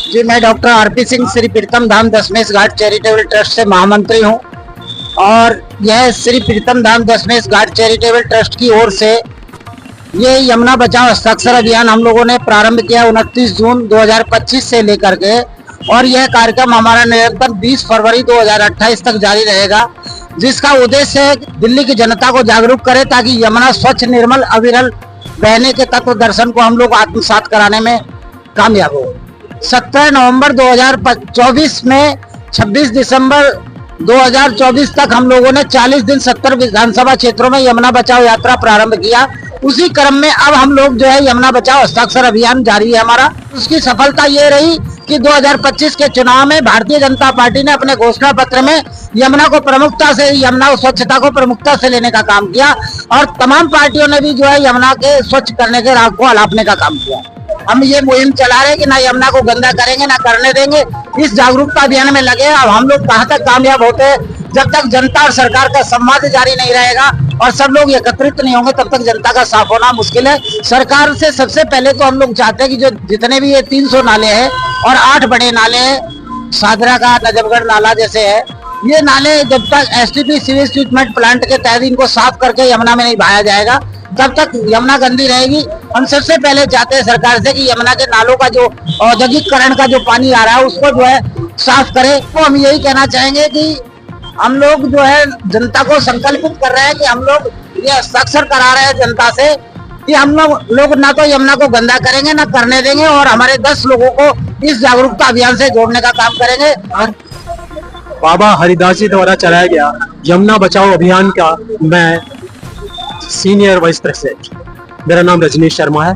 जी, मैं doctor RP Singh Shri प्रीतम धाम दशमेश घाट charitable trust से महामंत्री हूं और यह श्री प्रीतम धाम दशमेश घाट चैरिटेबल ट्रस्ट की ओर से ये यमुना बचाओ हस्ताक्षर अभियान हम लोगों ने प्रारंभ किया 29 जून 2025 से लेकर के, और यह कार्यक्रम हमारा निरंतर 20 फरवरी 2028 तक जारी रहेगा, जिसका उद्देश्य है दिल्ली की जनता को जागरूक करे ताकि यमुना स्वच्छ, निर्मल, अविरल बहने के तत्व दर्शन को हम लोग आत्मसात कराने में कामयाब हो। 17 नवंबर 2024 में 26 दिसंबर 2024 तक हम लोगों ने 40 दिन 70 विधानसभा क्षेत्रों में यमुना बचाओ यात्रा प्रारंभ किया। उसी क्रम में अब हम लोग जो है यमुना बचाओ हस्ताक्षर अभियान जारी है हमारा। उसकी सफलता ये रही कि 2025 के चुनाव में भारतीय जनता पार्टी ने अपने घोषणा पत्र में यमुना को प्रमुखता से, यमुना स्वच्छता को प्रमुखता से लेने का काम किया और तमाम पार्टियों ने भी जो है यमुना के स्वच्छ करने के राह को अलापने का काम किया। हम ये मुहिम चला रहे हैं कि ना यमुना को गंदा करेंगे, ना करने देंगे। इस जागरूकता अभियान में लगे। अब हम लोग कहाँ तक कामयाब होते हैं, जब तक जनता और सरकार का संवाद जारी नहीं रहेगा और सब लोग एकत्रित नहीं होंगे तब तक जनता का साफ होना मुश्किल है। सरकार से सबसे पहले तो हम लोग चाहते हैं कि जो जितने भी ये 300 नाले हैं और 8 बड़े नाले हैं, सादरा का, नजफगढ़ नाला जैसे है, ये नाले जब तक एसटीपी सीवेज ट्रीटमेंट प्लांट के तहत इनको साफ करके यमुना में नहीं बहाया जाएगा तब तक यमुना गंदी रहेगी। हम सबसे पहले चाहते हैं सरकार से कि यमुना के नालों का जो औद्योगिकरण का जो पानी आ रहा है उसको जो है साफ करे। तो हम यही कहना चाहेंगे कि हम लोग जो है जनता को संकल्पित कर रहे हैं कि हम लोग ये हस्ताक्षर करा रहे हैं जनता से कि हम लोग ना तो यमुना को गंदा करेंगे, ना करने देंगे, और हमारे 10 लोगों को इस जागरूकता अभियान से जोड़ने का काम करेंगे। और बाबा हरिदास जी द्वारा चलाया गया यमुना बचाओ अभियान का मैं सीनियर वाइस प्रेसिडेंट, मेरा नाम रजनीश शर्मा है।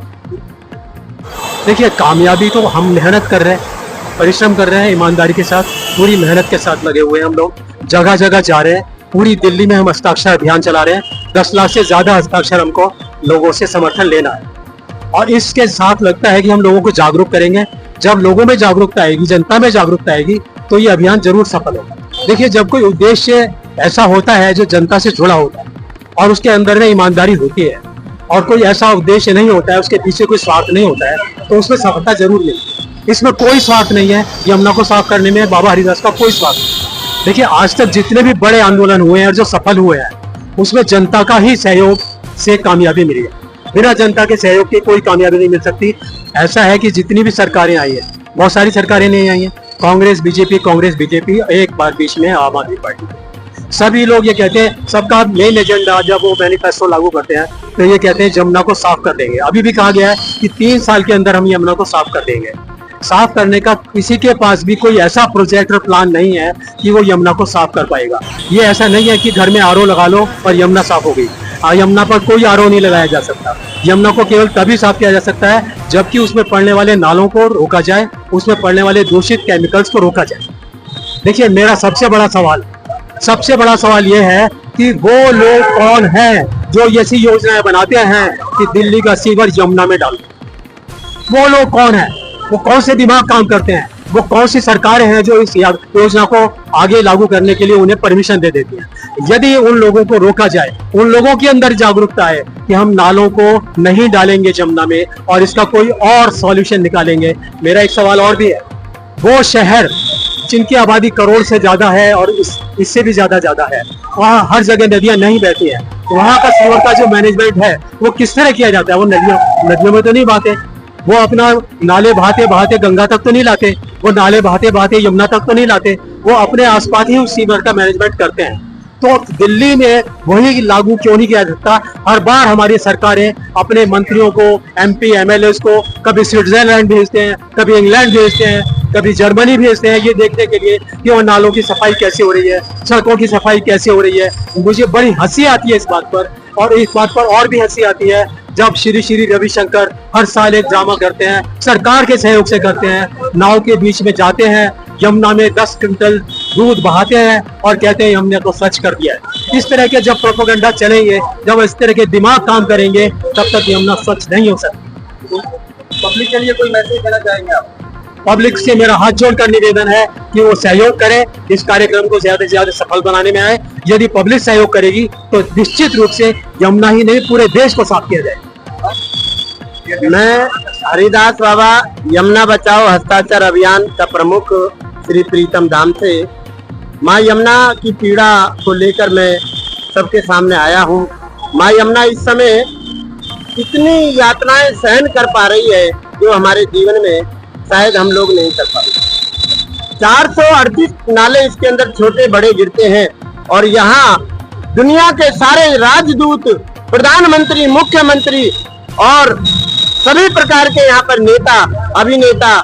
देखिए, कामयाबी तो हम मेहनत कर रहे हैं, परिश्रम कर रहे हैं, ईमानदारी के साथ, पूरी मेहनत के साथ लगे हुए हैं। हम लोग जगह जगह जा रहे हैं, पूरी दिल्ली में हम हस्ताक्षर अभियान चला रहे हैं। 10 लाख से ज्यादा हस्ताक्षर हमको लोगों से समर्थन लेना है और इसके साथ लगता है कि हम लोगों को जागरूक करेंगे। जब लोगों में जागरूकता आएगी, जनता में जागरूकता आएगी, तो ये अभियान जरूर सफल होगा। देखिए, जब कोई उद्देश्य ऐसा होता है जो जनता से जुड़ा होता है और उसके अंदर में ईमानदारी होती है और कोई ऐसा उद्देश्य नहीं होता है, उसके पीछे कोई स्वार्थ नहीं होता है, तो उसमें सफलता जरूर मिलती है। इसमें कोई स्वार्थ नहीं है, यमुना को साफ करने में बाबा हरिदास का कोई स्वार्थ नहीं। देखिए, आज तक जितने भी बड़े आंदोलन हुए हैं और जो सफल हुए हैं उसमें जनता का ही सहयोग से कामयाबी मिली है। बिना जनता के सहयोग की कोई कामयाबी नहीं मिल सकती। ऐसा है कि जितनी भी सरकारें आई है, बहुत सारी सरकारें नहीं आई हैं, कांग्रेस बीजेपी, एक बार बीच में आम आदमी पार्टी, सभी लोग ये कहते हैं, सबका मेन एजेंडा जब वो मैनिफेस्टो लागू करते हैं तो ये कहते हैं यमुना को साफ कर देंगे। अभी भी कहा गया है कि 3 साल के अंदर हम यमुना को साफ कर देंगे। साफ करने का किसी के पास भी कोई ऐसा प्रोजेक्ट और प्लान नहीं है कि वो यमुना को साफ कर पाएगा। ये ऐसा नहीं है कि घर में आरओ लगा लो और यमुना साफ हो गई। यमुना पर कोई आरओ नहीं लगाया जा सकता। यमुना को केवल तभी साफ किया जा सकता है जबकि उसमें पड़ने वाले नालों को रोका जाए, उसमें पड़ने वाले दूषित केमिकल्स को रोका जाए। देखिए, मेरा सबसे बड़ा सवाल ये है कि वो लोग कौन हैं जो ऐसी योजनाएं बनाते हैं कि दिल्ली का सीवर यमुना में डाल दो। वो लोग कौन हैं? वो कौन से दिमाग काम करते हैं? वो कौन सी सरकारें हैं जो इस योजना को आगे लागू करने के लिए उन्हें परमिशन दे देती हैं? यदि उन लोगों को रोका जाए, उन लोगों के अंदर जागरूकता है कि हम नालों को नहीं डालेंगे यमुना में और इसका कोई और सॉल्यूशन निकालेंगे। मेरा एक सवाल और भी है, वो शहर जिनकी आबादी करोड़ से ज्यादा है और इससे भी ज्यादा है, वहाँ हर जगह नदियां नहीं बहती हैं, वहाँ का सीवर का जो मैनेजमेंट है वो किस तरह किया जाता है? वो नदियों में तो नहीं बहाते, वो अपना नाले बहाते गंगा तक तो नहीं लाते, वो नाले बहाते यमुना तक तो नहीं लाते, वो अपने आसपास ही उस सीवर का मैनेजमेंट करते हैं। तो दिल्ली में वही लागू क्यों नहीं किया जाता? हर बार हमारी सरकारें अपने मंत्रियों को, MP MLAs को कभी स्विट्जरलैंड भेजते हैं, कभी इंग्लैंड भेजते हैं, कभी जर्मनी भेजते हैं, ये देखने के लिए कि वो नालों की सफाई कैसे हो रही है, सड़कों की सफाई कैसे हो रही है। मुझे बड़ी हंसी आती है इस बात पर, और इस बात पर और भी हंसी आती है जब श्री रविशंकर हर साल एक ड्रामा करते हैं, सरकार के सहयोग से करते हैं, नाव के बीच में जाते हैं, यमुना में 10 क्विंटल दूध बहाते हैं और कहते हैं हमने तो स्वच्छ कर दिया है। इस तरह के जब प्रोपेगेंडा चलेंगे, जब इस तरह के दिमाग काम करेंगे, तब तक यमुना स्वच्छ नहीं हो सकती। पब्लिक के लिए कोई मैसेज देना चाहेंगे आप? पब्लिक से मेरा हाथ जोड़कर निवेदन है कि वो सहयोग करें, इस कार्यक्रम को ज्यादा से ज्यादा सफल बनाने में आए। यदि पब्लिक सहयोग करेगी तो निश्चित रूप से यमुना ही नहीं पूरे देश को साफ किया जाए। मैं हरिदास बाबा यमुना बचाओ हस्ताक्षर अभियान का प्रमुख श्री प्रीतम धाम से माँ यमुना की पीड़ा को लेकर मैं सबके सामने आया हूँ। माँ यमुना इस समय इतनी यातनाएं सहन कर पा रही है जो हमारे जीवन में शायद हम लोग नहीं कर पाए। 438 नाले इसके अंदर छोटे बड़े गिरते हैं और यहाँ दुनिया के सारे राजदूत, प्रधानमंत्री, मुख्यमंत्री और सभी प्रकार के यहाँ पर नेता, अभिनेता,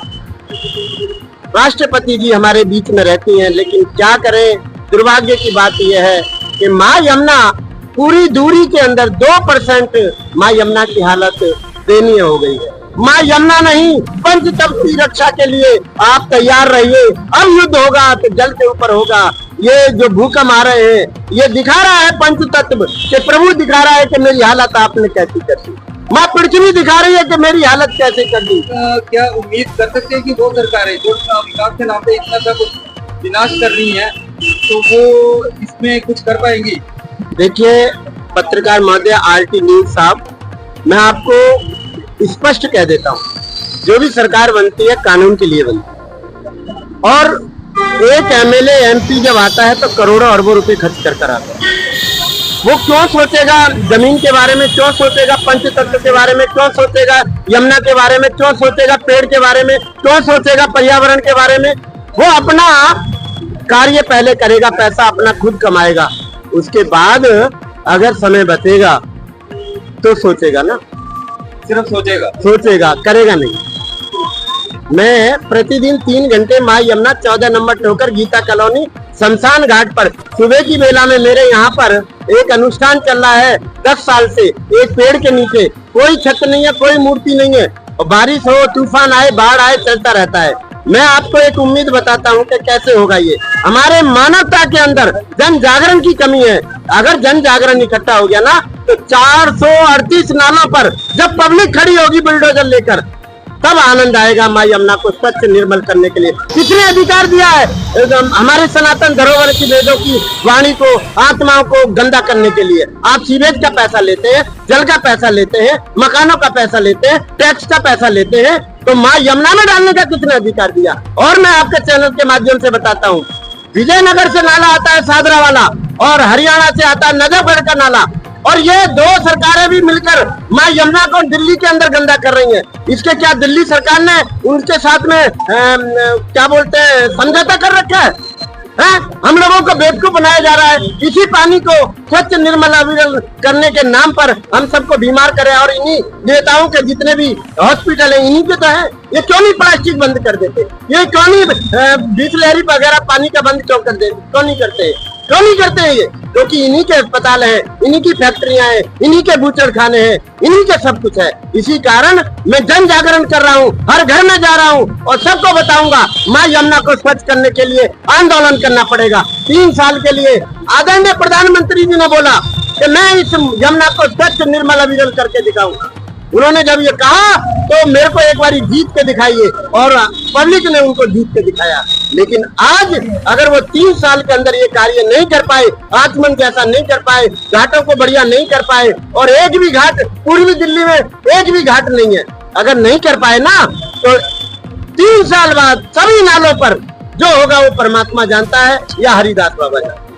राष्ट्रपति जी हमारे बीच में रहती हैं। लेकिन क्या करें, दुर्भाग्य की बात यह है कि माँ यमुना पूरी दूरी के अंदर 2% माँ यमुना की हालत दयनीय हो गई है। माँ यमुना नहीं, पंचतत्व की रक्षा के लिए आप तैयार रहिए। अब युद्ध होगा तो जल के ऊपर होगा। ये जो भूकंप आ रहे हैं ये दिखा रहा है पंचतत्व के प्रभु दिखा रहा है कि मेरी हालत आपने कैसी कर दी। माँ पृथ्वी दिखा रही है कि मेरी हालत कैसे कर दी। क्या उम्मीद कर सकते हैं कि वो सरकारें जो विकास के नाम पे इतना सब विनाश कर रही हैं तो वो इसमें कुछ कर पाएंगी? देखिए पत्रकार महोदय, आरटी न्यूज साहब, मैं आपको स्पष्ट कह देता हूँ, जो भी सरकार बनती है कानून के लिए बनती है। और एक एमएलए एमपी जब आता है तो करोड़ों अरबों रुपए खर्च कर आता है। वो क्यों सोचेगा जमीन के बारे में, क्यों सोचेगा पंचतत्व के बारे में, क्यों सोचेगा यमुना के बारे में, क्यों सोचेगा पेड़ के बारे में, क्यों सोचेगा पर्यावरण के बारे में? वो अपना कार्य पहले करेगा, पैसा अपना खुद कमाएगा, उसके बाद अगर समय बचेगा तो सोचेगा ना। सिर्फ सोचेगा, करेगा नहीं। मैं प्रतिदिन 3 घंटे माँ यमुना 14 नंबर ठोकर गीता कॉलोनी शमशान घाट पर सुबह की बेला में मेरे यहाँ पर एक अनुष्ठान चल रहा है 10 साल से। एक पेड़ के नीचे, कोई छत नहीं है, कोई मूर्ति नहीं है, और बारिश हो, तूफान आए, बाढ़ आए, चलता रहता है। मैं आपको एक उम्मीद बताता हूँ कि कैसे होगा ये। हमारे मानवता के अंदर जन जागरण की कमी है। अगर जन जागरण इकट्ठा हो गया ना तो 438 नालों पर जब पब्लिक खड़ी होगी बुलडोजर लेकर, तब आनंद आएगा माँ यमुना को स्वच्छ निर्मल करने के लिए। किसने अधिकार दिया है हमारे सनातन धरोहर की, वेदों की वाणी को, आत्माओं को गंदा करने के लिए? आप सीवेज का पैसा लेते हैं, जल का पैसा लेते हैं, मकानों का पैसा लेते हैं, टैक्स का पैसा लेते हैं, तो माँ यमुना में डालने का किसने अधिकार दिया? और मैं आपके चैनल के माध्यम से बताता हूँ, विजयनगर से नाला आता है सादरा वाला, और हरियाणा से आता है नजफगढ़ का नाला, और ये 2 सरकारें भी मिलकर माँ यमुना को दिल्ली के अंदर गंदा कर रही हैं। इसके क्या दिल्ली सरकार ने उनके साथ में क्या बोलते हैं, समझौता कर रखा है? हम लोगों को बेवकूफ बनाया जा रहा है। इसी पानी को स्वच्छ निर्मल अविरल करने के नाम पर हम सबको बीमार करें, और इन्हीं नेताओं के जितने भी हॉस्पिटल है इन्हीं के तो है। ये क्यों नहीं प्लास्टिक बंद कर देते? ये क्यों नहीं बिसलेरी वगैरह पानी का बंद क्यों कर देते? क्यों नहीं करते हैं ये? क्योंकि इन्हीं के अस्पताल है, इन्हीं की फैक्ट्रियां हैं, इन्हीं के बूचड़ खाने हैं, इन्हीं के सब कुछ है। इसी कारण मैं जन जागरण कर रहा हूँ, हर घर में जा रहा हूँ और सबको बताऊंगा माँ यमुना को स्वच्छ करने के लिए आंदोलन करना पड़ेगा। 3 साल के लिए आदरणीय प्रधानमंत्री जी ने बोला कि मैं इस यमुना को स्वच्छ निर्मल अविरल करके दिखाऊंगा। उन्होंने जब ये कहा तो मेरे को एक बार जीत के दिखाइए, और पब्लिक ने उनको जीत के दिखाया। लेकिन आज अगर वो 3 साल के अंदर ये कार्य नहीं कर पाए, आचमन जैसा नहीं कर पाए, घाटों को बढ़िया नहीं कर पाए, और एक भी घाट पूर्वी दिल्ली में एक भी घाट नहीं है, अगर नहीं कर पाए ना तो 3 साल बाद सभी नालों पर जो होगा वो परमात्मा जानता है या हरिदास बाबा जानता है।